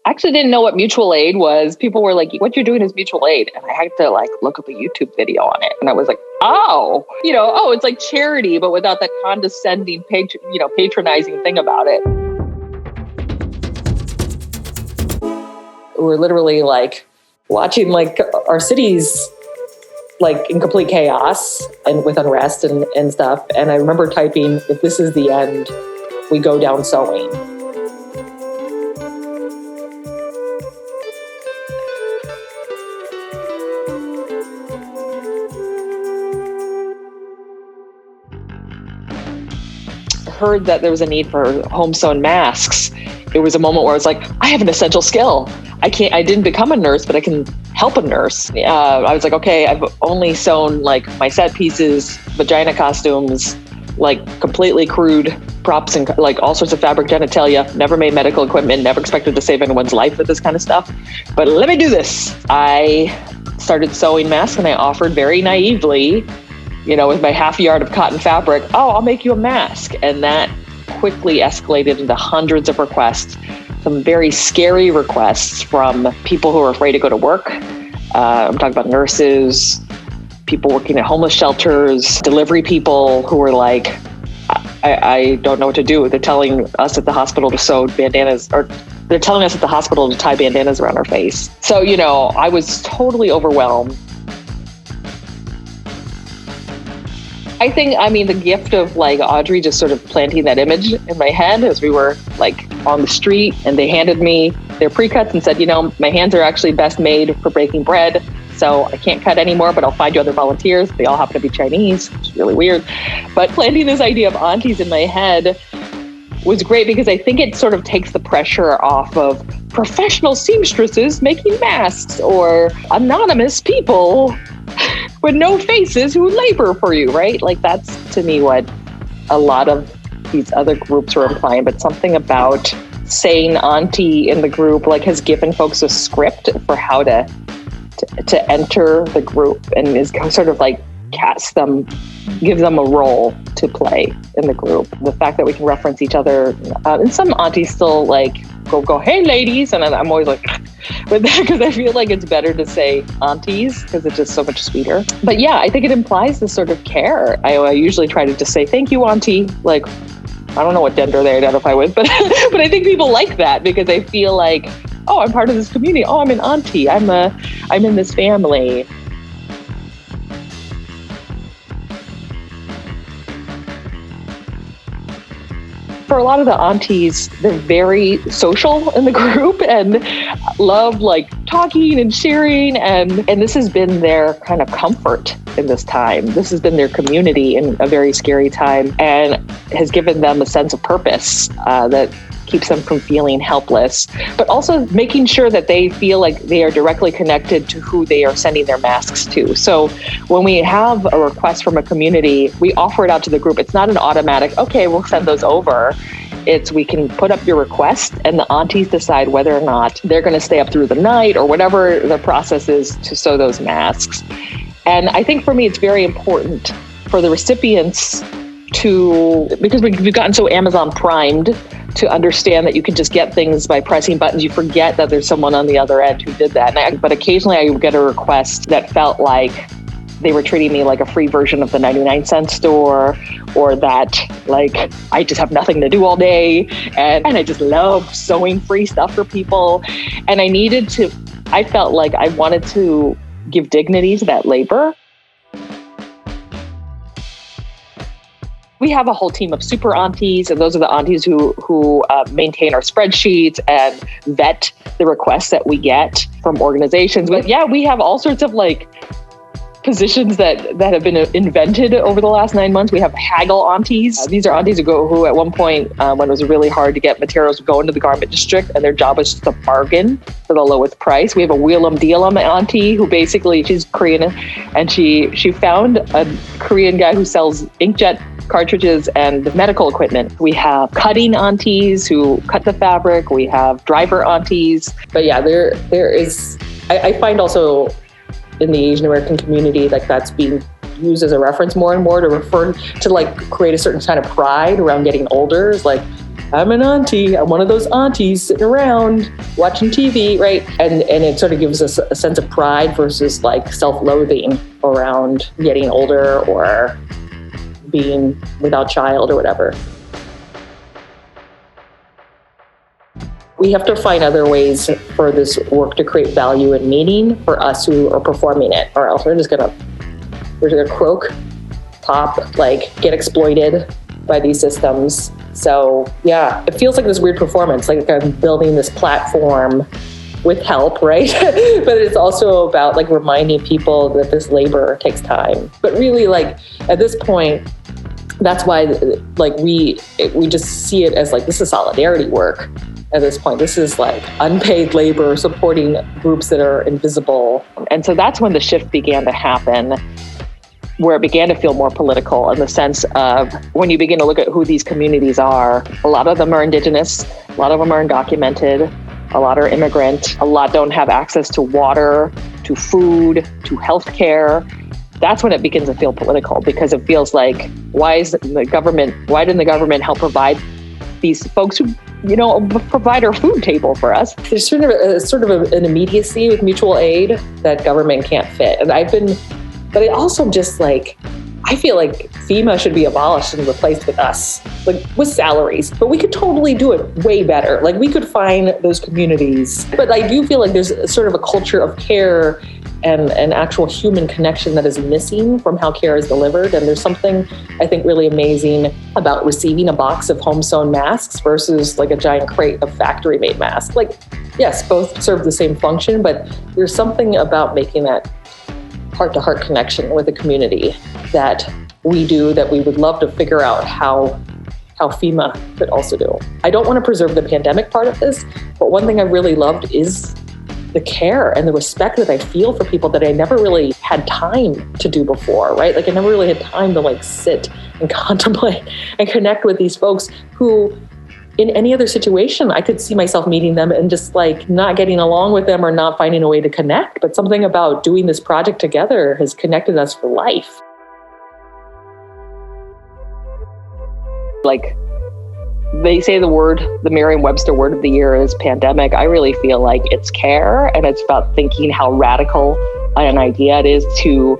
actually didn't know what mutual aid was. People were like, what you're doing is mutual aid. And I had to like look up a YouTube video on it. And I was like, it's like charity, but without that condescending, patronizing thing about it. We're literally like watching like our cities like in complete chaos and with unrest and stuff. And I remember typing, if this is the end, we go down sewing. Heard that there was a need for home sewn masks. It was a moment where I was like, I have an essential skill. I didn't become a nurse, but I can help a nurse. I was like, okay, I've only sewn like my set pieces, vagina costumes, like completely crude props and like all sorts of fabric genitalia, never made medical equipment, never expected to save anyone's life with this kind of stuff. But let me do this. I started sewing masks and I offered very naively, with my half yard of cotton fabric, I'll make you a mask. And that quickly escalated into hundreds of requests, some very scary requests from people who are afraid to go to work. I'm talking about nurses, people working at homeless shelters, delivery people who were like, I don't know what to do. They're telling us at the hospital to sew bandanas, or they're telling us at the hospital to tie bandanas around our face. So, I was totally overwhelmed. I think, the gift of like Audrey just sort of planting that image in my head as we were like on the street and they handed me their pre-cuts and said, my hands are actually best made for breaking bread. So I can't cut anymore, but I'll find you other volunteers. They all happen to be Chinese, which is really weird. But planting this idea of aunties in my head was great because I think it sort of takes the pressure off of professional seamstresses making masks or anonymous people with no faces who labor for you, right? Like that's to me what a lot of these other groups were implying, but something about saying auntie in the group like has given folks a script for how to enter the group and is sort of like gives them a role to play in the group. The fact that we can reference each other, and some aunties still like go, hey ladies, and I'm always like, with that because I feel like it's better to say aunties because it's just so much sweeter. But yeah, I think it implies this sort of care. I usually try to just say thank you, auntie. Like I don't know what gender they identify with, but but I think people like that because they feel like, oh, I'm part of this community. Oh, I'm an auntie. I'm in this family. For a lot of the aunties, they're very social in the group and love like talking and sharing. And this has been their kind of comfort in this time. This has been their community in a very scary time and has given them a sense of purpose that keeps them from feeling helpless, but also making sure that they feel like they are directly connected to who they are sending their masks to. So when we have a request from a community, we offer it out to the group. It's not an automatic, okay, we'll send those over. It's we can put up your request and the aunties decide whether or not they're going to stay up through the night or whatever the process is to sew those masks. And I think for me, it's very important for the recipients because we've gotten so Amazon primed to understand that you can just get things by pressing buttons. You forget that there's someone on the other end who did that. But occasionally I would get a request that felt like they were treating me like a free version of the 99-cent store, or that like I just have nothing to do all day and I just love sewing free stuff for people. And I felt like I wanted to give dignity to that labor. We have a whole team of super aunties, and those are the aunties who maintain our spreadsheets and vet the requests that we get from organizations. But yeah, we have all sorts of like positions that have been invented over the last 9 months. We have haggle aunties. These are aunties who at one point, when it was really hard to get materials, would go into the garment district and their job was just to bargain for the lowest price. We have a wheel 'em deal 'em auntie who basically, she's Korean, and she found a Korean guy who sells inkjet cartridges and medical equipment. We have cutting aunties who cut the fabric. We have driver aunties. But yeah, there is, I find also in the Asian American community, like that's being used as a reference more and more to refer to like create a certain kind of pride around getting older. It's like, I'm an auntie. I'm one of those aunties sitting around watching TV, right? And it sort of gives us a sense of pride versus like self-loathing around getting older or being without child or whatever. We have to find other ways for this work to create value and meaning for us who are performing it, or else we're gonna croak, pop, like get exploited by these systems. So yeah, it feels like this weird performance, like I'm building this platform with help, right? But it's also about like reminding people that this labor takes time. But really, like at this point, that's why like we just see it as like this is solidarity work. At this point, this is like unpaid labor supporting groups that are invisible. And so that's when the shift began to happen, where it began to feel more political in the sense of when you begin to look at who these communities are, a lot of them are indigenous, a lot of them are undocumented, a lot are immigrant, a lot don't have access to water, to food, to healthcare. That's when it begins to feel political, because it feels like, why didn't the government help provide these folks who, provide our food table for us? There's sort of an immediacy with mutual aid that government can't fit. But I also just I feel like FEMA should be abolished and replaced with us, like with salaries, but we could totally do it way better. Like we could find those communities. But I do feel like there's sort of a culture of care and an actual human connection that is missing from how care is delivered. And there's something I think really amazing about receiving a box of home sewn masks versus like a giant crate of factory made masks. Like, yes, both serve the same function, but there's something about making that heart-to-heart connection with a community that we do that we would love to figure out how FEMA could also do. I don't want to preserve the pandemic part of this, but one thing I really loved is the care and the respect that I feel for people that I never really had time to do before, right? Like I never really had time to sit and contemplate and connect with these folks who in any other situation, I could see myself meeting them and just not getting along with them or not finding a way to connect. But something about doing this project together has connected us for life. Like they say the Merriam-Webster word of the year is pandemic. I really feel like it's care, and it's about thinking how radical an idea it is to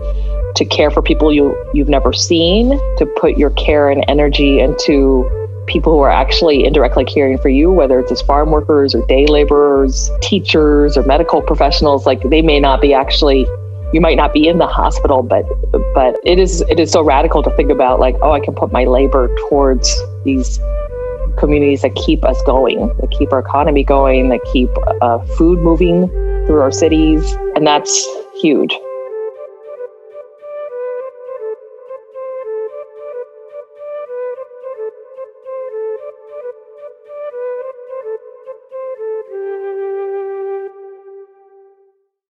care for people you've never seen, to put your care and energy into people who are actually indirectly caring for you, whether it's as farm workers or day laborers, teachers or medical professionals. Like they may not be you might not be in the hospital, but it is so radical to think about I can put my labor towards these communities that keep us going, that keep our economy going, that keep food moving through our cities. And that's huge.